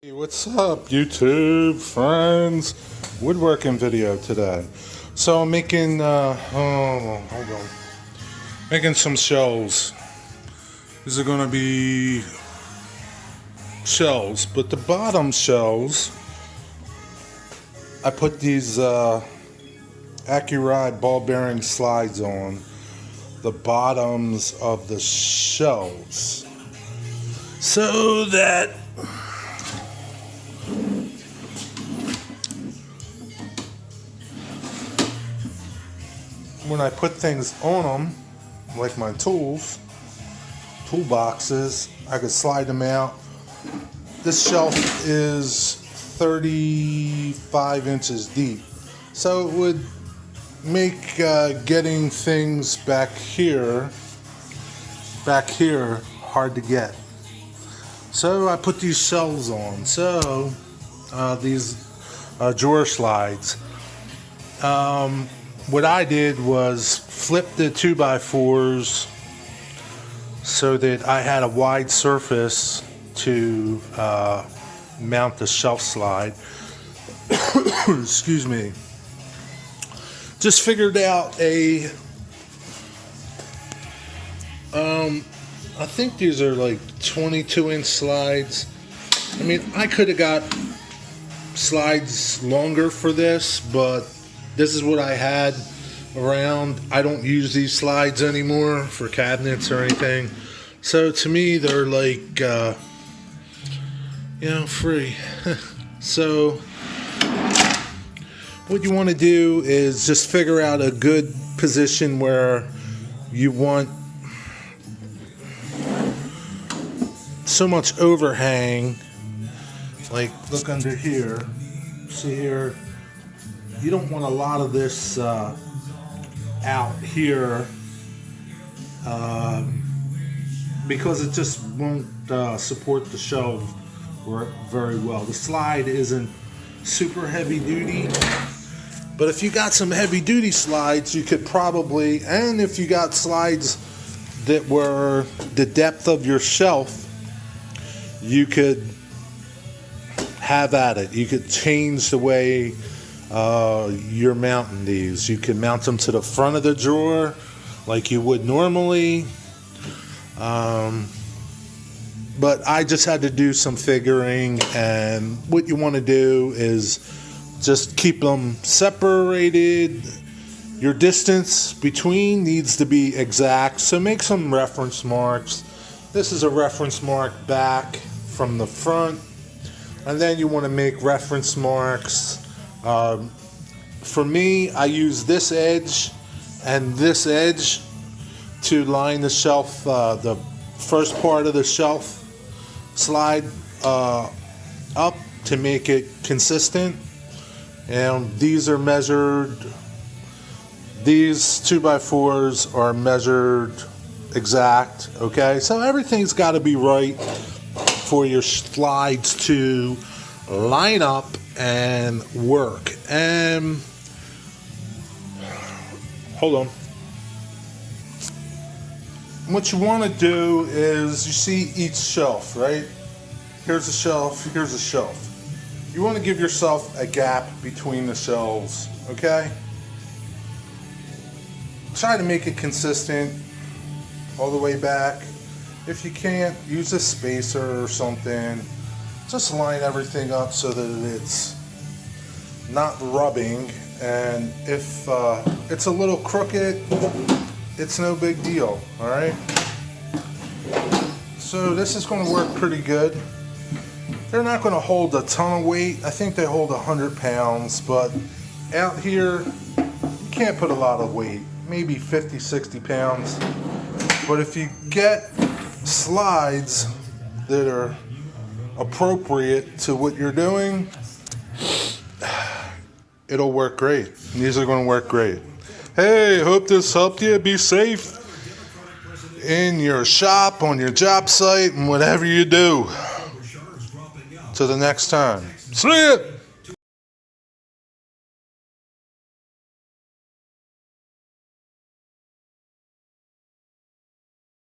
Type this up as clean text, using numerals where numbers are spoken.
Hey, what's up, YouTube friends? Woodworking video today. So I'm making making some shelves. These are gonna be shelves, but the bottom shelves, I put these Accuride ball bearing slides on the bottoms of the shelves, so that when I put things on them, like my toolboxes, I could slide them out. This shelf is 35 inches deep, so it would make getting things back here hard to get. So I put these shelves on. So these drawer slides. What I did was flip the 2x4s so that I had a wide surface to mount the shelf slide. Excuse me. Just figured out I think these are like 22-inch slides. I mean, I could have got slides longer for this, but this is what I had around. I don't use these slides anymore for cabinets or anything. So to me, they're like, free. So what you want to do is just figure out a good position where you want so much overhang. Like, look under here. See here? You don't want a lot of this out here because it just won't support the shelf very well. The slide isn't super heavy duty, but if you got some heavy duty slides, you could probably, and if you got slides that were the depth of your shelf, you could have at it. You could change the way you're mounting these. You can mount them to the front of the drawer like you would normally, but I just had to do some figuring, and what you want to do is just keep them separated. Your distance between needs to be exact, so make some reference marks. This is a reference mark back from the front, and then you want to make reference marks. For me, I use this edge and this edge to line the shelf, the first part of the shelf slide up to make it consistent. And these are measured, these 2x4s are measured exact, okay? So everything's got to be right for your slides to line up and work. And hold on. What you want to do is, you see each shelf, right? Here's a shelf, here's a shelf. You want to give yourself a gap between the shelves, okay? Try to make it consistent all the way back. If you can't, use a spacer or something. Just line everything up so that it's not rubbing, and if it's a little crooked, it's no big deal, all right? So this is going to work pretty good. They're not going to hold a ton of weight. I think they hold 100 pounds, but out here, you can't put a lot of weight, maybe 50, 60 pounds. But if you get slides that are appropriate to what you're doing, it'll work great. These are going to work great. Hey, hope this helped you. Be safe in your shop, on your job site, and whatever you do. Till the next time. See ya!